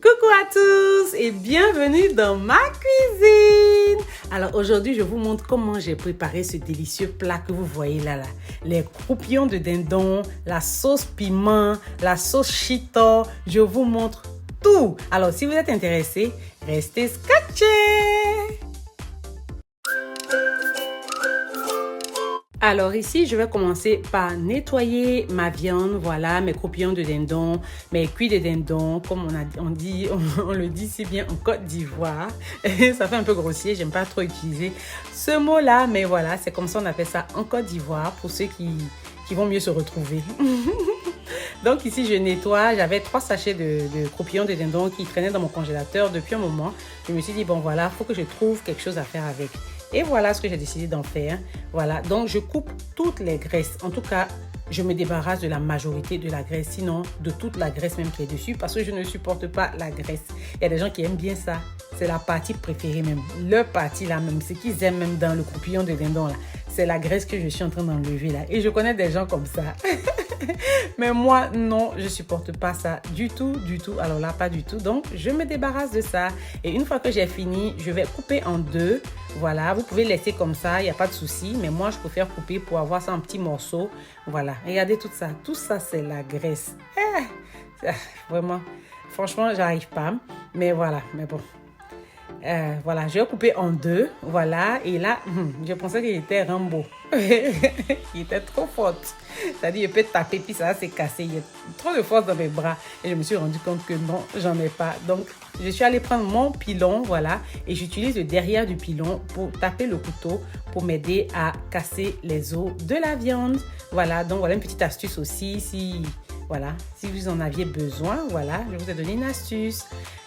Coucou à tous et bienvenue dans ma cuisine. Alors aujourd'hui, je vous montre comment j'ai préparé ce délicieux plat que vous voyez là. Les croupillons de dindon, la sauce piment, la sauce chito. Je vous montre tout. Alors si vous êtes intéressés, restez scotchés. Alors ici, je vais commencer par nettoyer ma viande, voilà, mes croupillons de dindon, mes cuits de dindon, comme on le dit si bien en Côte d'Ivoire. Ça fait un peu grossier, j'aime pas trop utiliser ce mot-là, mais voilà, c'est comme ça on appelle ça en Côte d'Ivoire pour ceux qui vont mieux se retrouver. Donc ici, je nettoie, j'avais 3 sachets de croupillons de dindon qui traînaient dans mon congélateur depuis un moment. Je me suis dit, bon voilà, il faut que je trouve quelque chose à faire avec. Et voilà ce que j'ai décidé d'en faire. Voilà, donc je coupe toutes les graisses. En tout cas, je me débarrasse de la majorité de la graisse, sinon de toute la graisse même qui est dessus, parce que je ne supporte pas la graisse. Il y a des gens qui aiment bien ça. C'est la partie préférée même. Leur partie là même, ce qu'ils aiment même dans le croupillon de dindon là, c'est la graisse que je suis en train d'enlever là. Et je connais des gens comme ça. Mais moi, non, je supporte pas ça du tout, du tout. Alors là, pas du tout. Donc, je me débarrasse de ça. Et une fois que j'ai fini, je vais couper en deux. Voilà, vous pouvez laisser comme ça, il n'y a pas de souci. Mais moi, je préfère couper pour avoir ça en petits morceaux. Voilà, regardez tout ça. Tout ça, c'est la graisse. Vraiment, franchement, j'arrive pas. Mais voilà, mais bon. Voilà, je vais couper en deux, voilà, et là, je pensais qu'il était Rambo. Il était trop fort. C'est-à-dire, il peut taper, puis ça va se casser. Il y a trop de force dans mes bras. Et je me suis rendu compte que non, j'en ai pas. Donc, je suis allée prendre mon pilon, voilà, et j'utilise le derrière du pilon pour taper le couteau pour m'aider à casser les os de la viande. Voilà, donc voilà une petite astuce aussi, si vous en aviez besoin, voilà, je vous ai donné une astuce.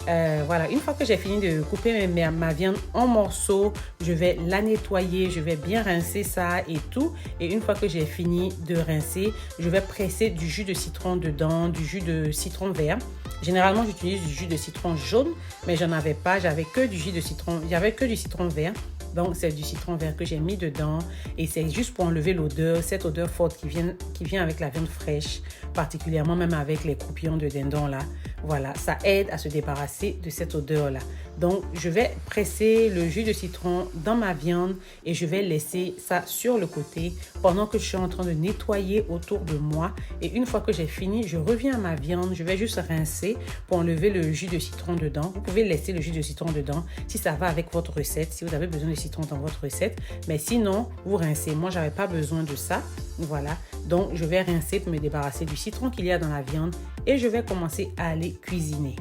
Voilà, une fois que j'ai fini de couper ma viande en morceaux, je vais la nettoyer, je vais bien rincer ça et tout. Et une fois que j'ai fini de rincer, je vais presser du jus de citron dedans, du jus de citron vert. Généralement, j'utilise du jus de citron jaune, mais j'en avais pas, j'avais que du jus de citron, j'avais que du citron vert. Donc, c'est du citron vert que j'ai mis dedans et c'est juste pour enlever l'odeur, cette odeur forte qui vient avec la viande fraîche, particulièrement même avec les croupillons de dindon là. Voilà, ça aide à se débarrasser de cette odeur là. Donc, je vais presser le jus de citron dans ma viande et je vais laisser ça sur le côté pendant que je suis en train de nettoyer autour de moi. Et une fois que j'ai fini, je reviens à ma viande. Je vais juste rincer pour enlever le jus de citron dedans. Vous pouvez laisser le jus de citron dedans si ça va avec votre recette, si vous avez besoin de citron dans votre recette. Mais sinon, vous rincez. Moi, j'avais pas besoin de ça. Voilà. Donc, je vais rincer pour me débarrasser du citron qu'il y a dans la viande et je vais commencer à aller cuisiner.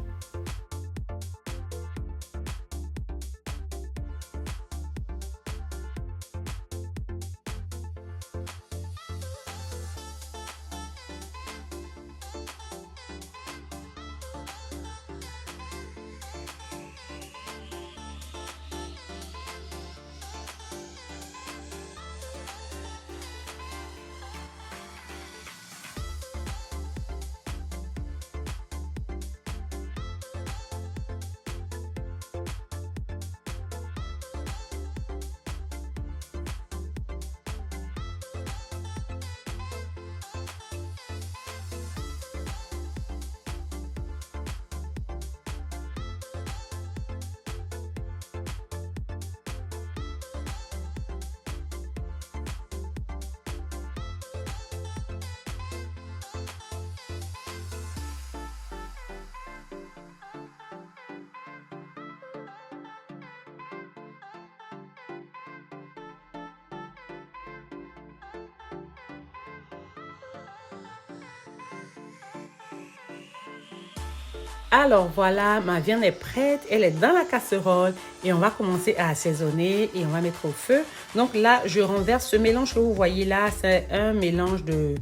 Alors voilà, ma viande est prête, elle est dans la casserole et on va commencer à assaisonner et on va mettre au feu. Donc là, je renverse ce mélange que vous voyez là, c'est un mélange de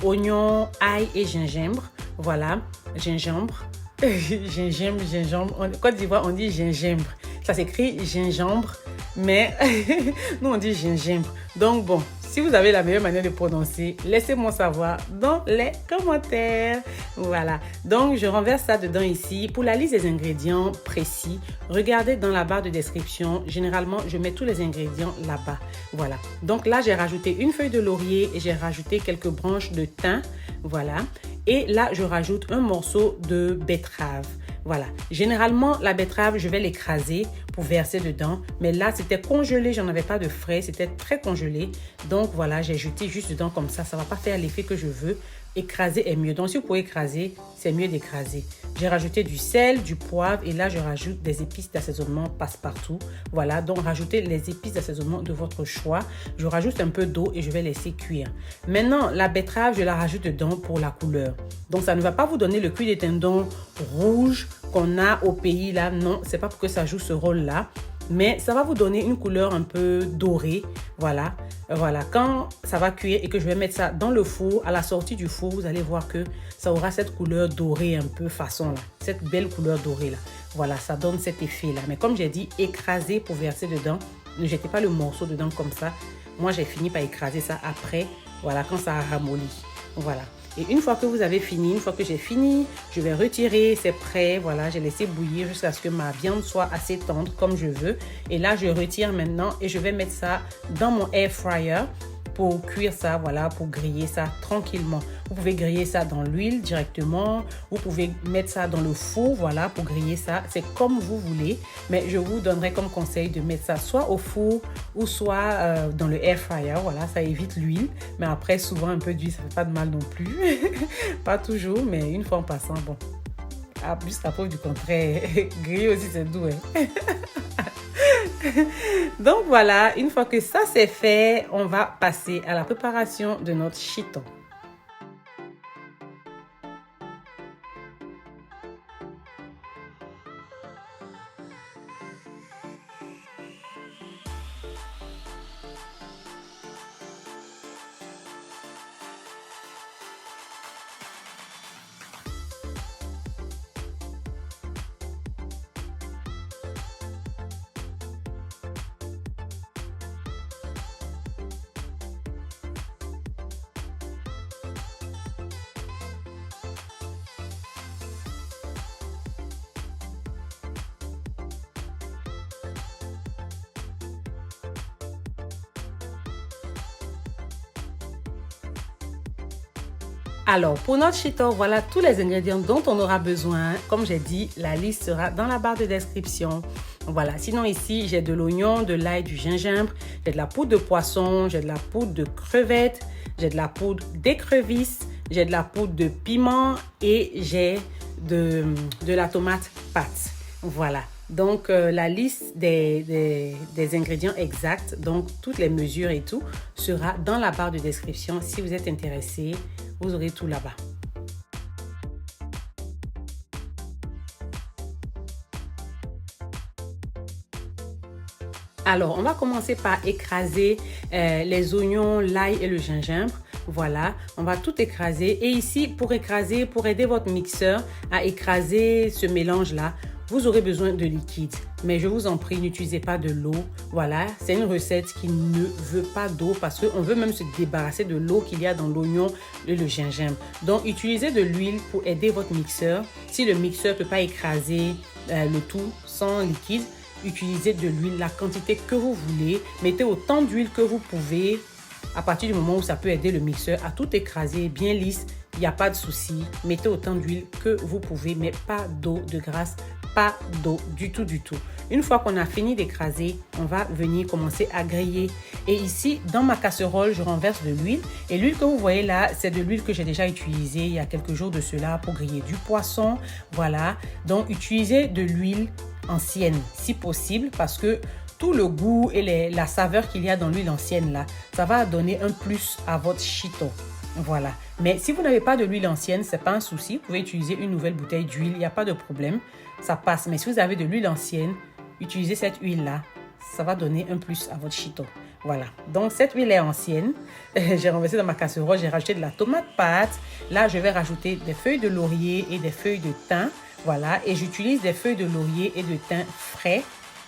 oignons, ail et gingembre. Voilà, gingembre, gingembre. En Côte d'Ivoire, on dit gingembre. Ça s'écrit gingembre, mais nous on dit gingembre. Donc bon, si vous avez la meilleure manière de prononcer, laissez-moi savoir dans les commentaires. Voilà, donc je renverse ça dedans ici. Pour la liste des ingrédients précis, regardez dans la barre de description. Généralement, je mets tous les ingrédients là-bas. Voilà, donc là, j'ai rajouté une feuille de laurier et j'ai rajouté quelques branches de thym. Voilà, et là, je rajoute un morceau de betterave. Voilà. Généralement, la betterave, je vais l'écraser pour verser dedans. Mais là, c'était congelé. J'en avais pas de frais. C'était très congelé. Donc, voilà, j'ai jeté juste dedans comme ça. Ça va pas faire l'effet que je veux. Écraser est mieux. Donc, si vous pouvez écraser, c'est mieux d'écraser. J'ai rajouté du sel, du poivre et là, je rajoute des épices d'assaisonnement passe-partout. Voilà, donc rajoutez les épices d'assaisonnement de votre choix. Je rajoute un peu d'eau et je vais laisser cuire. Maintenant, la betterave, je la rajoute dedans pour la couleur. Donc, ça ne va pas vous donner le cuir des tendons rouge qu'on a au pays là. Non, c'est pas pour que ça joue ce rôle-là. Mais ça va vous donner une couleur un peu dorée. Voilà. Voilà. Quand ça va cuire et que je vais mettre ça dans le four, à la sortie du four, vous allez voir que ça aura cette couleur dorée un peu façon là. Cette belle couleur dorée là. Voilà, ça donne cet effet là. Mais comme j'ai dit, écraser pour verser dedans. Ne jetez pas le morceau dedans comme ça. Moi, j'ai fini par écraser ça après. Voilà, quand ça a ramolli. Voilà. Et une fois que vous avez fini, une fois que j'ai fini, je vais retirer, c'est prêt. Voilà, j'ai laissé bouillir jusqu'à ce que ma viande soit assez tendre comme je veux. Et là, je retire maintenant et je vais mettre ça dans mon air fryer pour cuire ça, voilà, pour griller ça tranquillement. Vous pouvez griller ça dans l'huile directement. Vous pouvez mettre ça dans le four, voilà, pour griller ça. C'est comme vous voulez. Mais je vous donnerai comme conseil de mettre ça soit au four ou soit dans le air fryer. Voilà, ça évite l'huile. Mais après, souvent, un peu d'huile, ça fait pas de mal non plus. Pas toujours, mais une fois en passant, bon. Ah, jusqu'à preuve du contraire, griller aussi, c'est doux, hein. Donc voilà, une fois que ça c'est fait, on va passer à la préparation de notre chiton. Alors, pour notre chiton, voilà tous les ingrédients dont on aura besoin. Comme j'ai dit, la liste sera dans la barre de description. Voilà, sinon ici, j'ai de l'oignon, de l'ail, du gingembre, j'ai de la poudre de poisson, j'ai de la poudre de crevettes, j'ai de la poudre d'écrevisse, j'ai de la poudre de piment et j'ai de la tomate pâte. Voilà. Donc, la liste des ingrédients exacts, donc toutes les mesures et tout, sera dans la barre de description. Si vous êtes intéressé, vous aurez tout là-bas. Alors, on va commencer par écraser les oignons, l'ail et le gingembre. Voilà, on va tout écraser. Et ici, pour écraser, pour aider votre mixeur à écraser ce mélange-là, vous aurez besoin de liquide. Mais je vous en prie, n'utilisez pas de l'eau. Voilà, c'est une recette qui ne veut pas d'eau parce qu'on veut même se débarrasser de l'eau qu'il y a dans l'oignon et le gingembre. Donc, utilisez de l'huile pour aider votre mixeur. Si le mixeur ne peut pas écraser le tout sans liquide, utilisez de l'huile, la quantité que vous voulez. Mettez autant d'huile que vous pouvez à partir du moment où ça peut aider le mixeur à tout écraser bien lisse. Il n'y a pas de souci. Mettez autant d'huile que vous pouvez, mais pas d'eau de grâce. Pas d'eau du tout, du tout. Une fois qu'on a fini d'écraser, on va venir commencer à griller. Et ici, dans ma casserole, je renverse de l'huile. Et l'huile que vous voyez là, c'est de l'huile que j'ai déjà utilisée il y a quelques jours de cela pour griller du poisson. Voilà. Donc, utilisez de l'huile ancienne, si possible, parce que tout le goût et la saveur qu'il y a dans l'huile ancienne là, ça va donner un plus à votre chiton. Voilà. Mais si vous n'avez pas de l'huile ancienne, c'est pas un souci. Vous pouvez utiliser une nouvelle bouteille d'huile, il n'y a pas de problème. Ça passe. Mais si vous avez de l'huile ancienne, utilisez cette huile-là. Ça va donner un plus à votre chiton. Voilà. Donc, cette huile est ancienne. J'ai renversé dans ma casserole. J'ai rajouté de la tomate pâte. Là, je vais rajouter des feuilles de laurier et des feuilles de thym. Voilà. Et j'utilise des feuilles de laurier et de thym frais.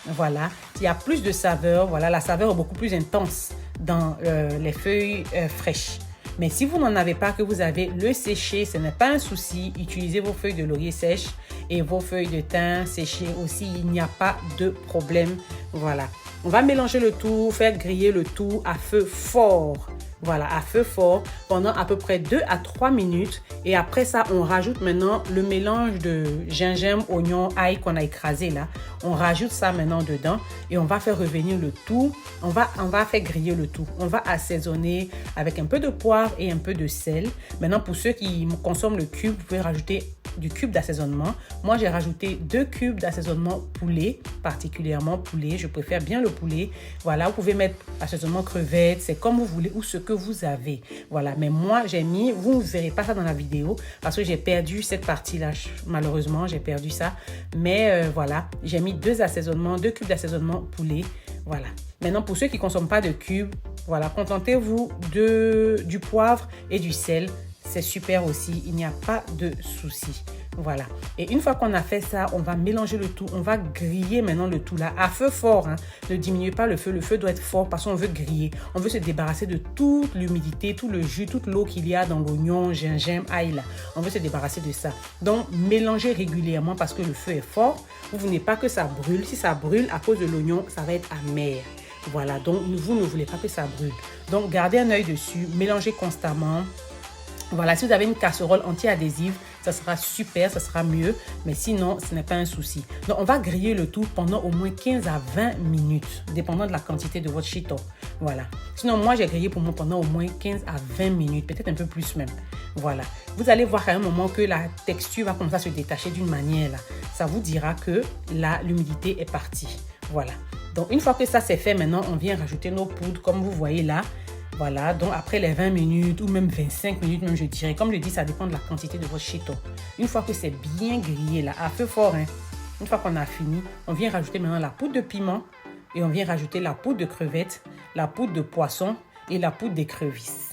Voilà. Il y a plus de saveur. Voilà. La saveur est beaucoup plus intense dans les feuilles fraîches. Mais si vous n'en avez pas, que vous avez le séché, ce n'est pas un souci. Utilisez vos feuilles de laurier sèches et vos feuilles de thym séchées aussi. Il n'y a pas de problème. Voilà. On va mélanger le tout, faire griller le tout à feu fort. Voilà, à feu fort pendant à peu près 2 à 3 minutes. Et après ça, on rajoute maintenant le mélange de gingembre, oignon, ail qu'on a écrasé là. On rajoute ça maintenant dedans et on va faire revenir le tout. On va faire griller le tout. On va assaisonner avec un peu de poivre et un peu de sel. Maintenant, pour ceux qui consomment le cube, vous pouvez rajouter du cube d'assaisonnement. Moi, j'ai rajouté 2 cubes d'assaisonnement poulet, particulièrement poulet. Je préfère bien le poulet. Voilà, vous pouvez mettre assaisonnement crevettes, c'est comme vous voulez ou ce que vous avez. Voilà, mais moi, j'ai mis, vous ne verrez pas ça dans la vidéo parce que j'ai perdu cette partie-là. Malheureusement, j'ai perdu ça. Mais voilà, j'ai mis 2 cubes d'assaisonnement poulet. Voilà. Maintenant, pour ceux qui ne consomment pas de cubes, voilà, contentez-vous du poivre et du sel. C'est super aussi, il n'y a pas de souci. Voilà. Et une fois qu'on a fait ça, on va mélanger le tout. On va griller maintenant le tout là à feu fort. Hein. Ne diminuez pas le feu. Le feu doit être fort parce qu'on veut griller. On veut se débarrasser de toute l'humidité, tout le jus, toute l'eau qu'il y a dans l'oignon, gingembre, ail là. On veut se débarrasser de ça. Donc, mélangez régulièrement parce que le feu est fort. Vous ne voulez pas que ça brûle. Si ça brûle à cause de l'oignon, ça va être amer. Voilà. Donc, vous ne voulez pas que ça brûle. Donc, gardez un œil dessus. Mélangez constamment. Voilà, si vous avez une casserole anti-adhésive, ça sera super, ça sera mieux. Mais sinon, ce n'est pas un souci. Donc, on va griller le tout pendant au moins 15 à 20 minutes, dépendant de la quantité de votre shito. Voilà. Sinon, moi, j'ai grillé pour moi pendant au moins 15 à 20 minutes, peut-être un peu plus même. Voilà. Vous allez voir à un moment que la texture va commencer à se détacher d'une manière là. Ça vous dira que là, l'humidité est partie. Voilà. Donc, une fois que ça c'est fait, maintenant, on vient rajouter nos poudres, comme vous voyez là. Voilà, donc après les 20 minutes ou même 25 minutes, même je dirais, comme je dis, ça dépend de la quantité de votre shito. Une fois que c'est bien grillé là, à feu fort, hein, une fois qu'on a fini, on vient rajouter maintenant la poudre de piment et on vient rajouter la poudre de crevettes, la poudre de poisson et la poudre d'écrevisse.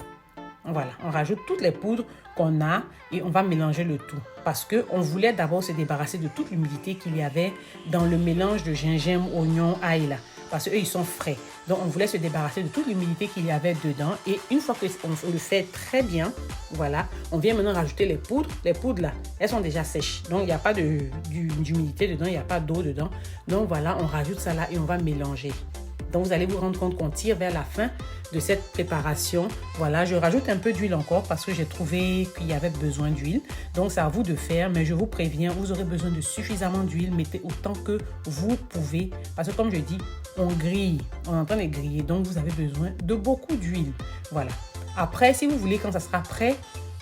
Voilà, on rajoute toutes les poudres qu'on a et on va mélanger le tout. Parce qu'on voulait d'abord se débarrasser de toute l'humidité qu'il y avait dans le mélange de gingembre, oignon, ail là. Parce qu'eux, ils sont frais. Donc, on voulait se débarrasser de toute l'humidité qu'il y avait dedans. Et une fois qu'on le fait très bien, voilà, on vient maintenant rajouter les poudres. Les poudres, là, elles sont déjà sèches. Donc, il n'y a pas d'humidité dedans, il n'y a pas d'eau dedans. Donc, voilà, on rajoute ça là et on va mélanger. Donc, vous allez vous rendre compte qu'on tire vers la fin de cette préparation. Voilà, je rajoute un peu d'huile encore parce que j'ai trouvé qu'il y avait besoin d'huile. Donc, c'est à vous de faire, mais je vous préviens, vous aurez besoin de suffisamment d'huile. Mettez autant que vous pouvez parce que, comme je dis, on grille, on est en train de griller. Donc, vous avez besoin de beaucoup d'huile. Voilà. Après, si vous voulez, quand ça sera prêt,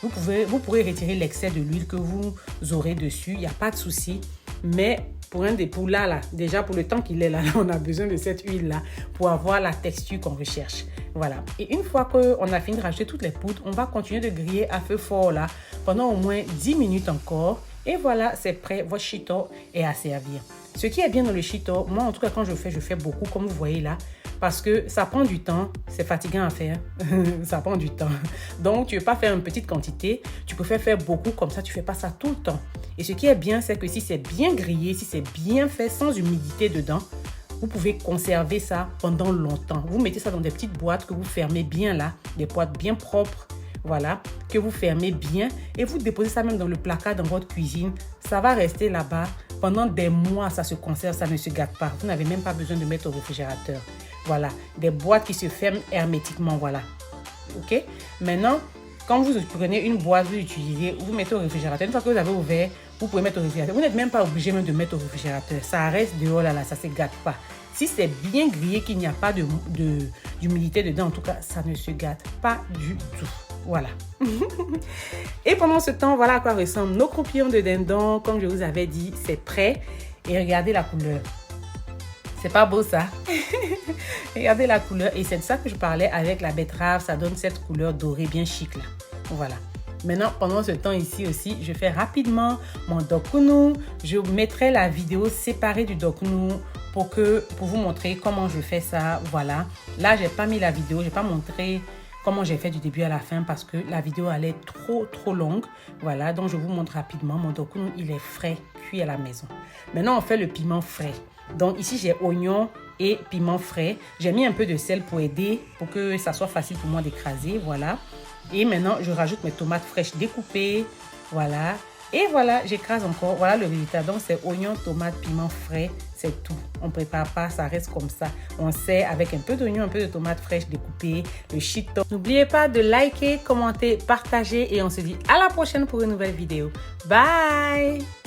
vous pourrez retirer l'excès de l'huile que vous aurez dessus. Il n'y a pas de souci. Mais pour là, déjà pour le temps qu'il est là, on a besoin de cette huile-là pour avoir la texture qu'on recherche. Voilà. Et une fois qu'on a fini de rajouter toutes les poudres, on va continuer de griller à feu fort là pendant au moins 10 minutes encore. Et voilà, c'est prêt. Votre shito est à servir. Ce qui est bien dans le shito, moi en tout cas quand je fais beaucoup comme vous voyez là. Parce que ça prend du temps, c'est fatigant à faire, ça prend du temps. Donc, tu ne veux pas faire une petite quantité, tu préfères faire beaucoup, comme ça, tu ne fais pas ça tout le temps. Et ce qui est bien, c'est que si c'est bien grillé, si c'est bien fait, sans humidité dedans, vous pouvez conserver ça pendant longtemps. Vous mettez ça dans des petites boîtes que vous fermez bien là, des boîtes bien propres, voilà, que vous fermez bien et vous déposez ça même dans le placard dans votre cuisine. Ça va rester là-bas pendant des mois, ça se conserve, ça ne se gâte pas. Vous n'avez même pas besoin de mettre au réfrigérateur. Voilà, des boîtes qui se ferment hermétiquement, voilà. Ok? Maintenant, quand vous prenez une boîte, vous l'utilisez, vous mettez au réfrigérateur. Une fois que vous avez ouvert, vous pouvez mettre au réfrigérateur. Vous n'êtes même pas obligé même de mettre au réfrigérateur. Ça reste dehors là, ça ne se gâte pas. Si c'est bien grillé, qu'il n'y a pas d'humidité dedans, en tout cas, ça ne se gâte pas du tout. Voilà. Et pendant ce temps, voilà à quoi ressemblent nos croupillons de dindon. Comme je vous avais dit, c'est prêt. Et regardez la couleur. C'est pas beau ça? Regardez la couleur. Et c'est de ça que je parlais avec la betterave. Ça donne cette couleur dorée bien chic là. Voilà. Maintenant, pendant ce temps ici aussi, je fais rapidement mon dokunu. Je mettrai la vidéo séparée du dokunu pour vous montrer comment je fais ça. Voilà. Là, j'ai pas mis la vidéo. J'ai pas montré comment j'ai fait du début à la fin parce que la vidéo allait trop longue. Voilà. Donc, je vous montre rapidement. Mon dokunu, il est frais, cuit à la maison. Maintenant, on fait le piment frais. Donc ici, j'ai oignon et piment frais. J'ai mis un peu de sel pour aider, pour que ça soit facile pour moi d'écraser. Voilà. Et maintenant, je rajoute mes tomates fraîches découpées. Voilà. Et voilà, j'écrase encore. Voilà le résultat. Donc, c'est oignon, tomate, piment frais. C'est tout. On ne prépare pas, ça reste comme ça. On sert avec un peu d'oignon, un peu de tomate fraîche découpée, le shito. N'oubliez pas de liker, commenter, partager et on se dit à la prochaine pour une nouvelle vidéo. Bye!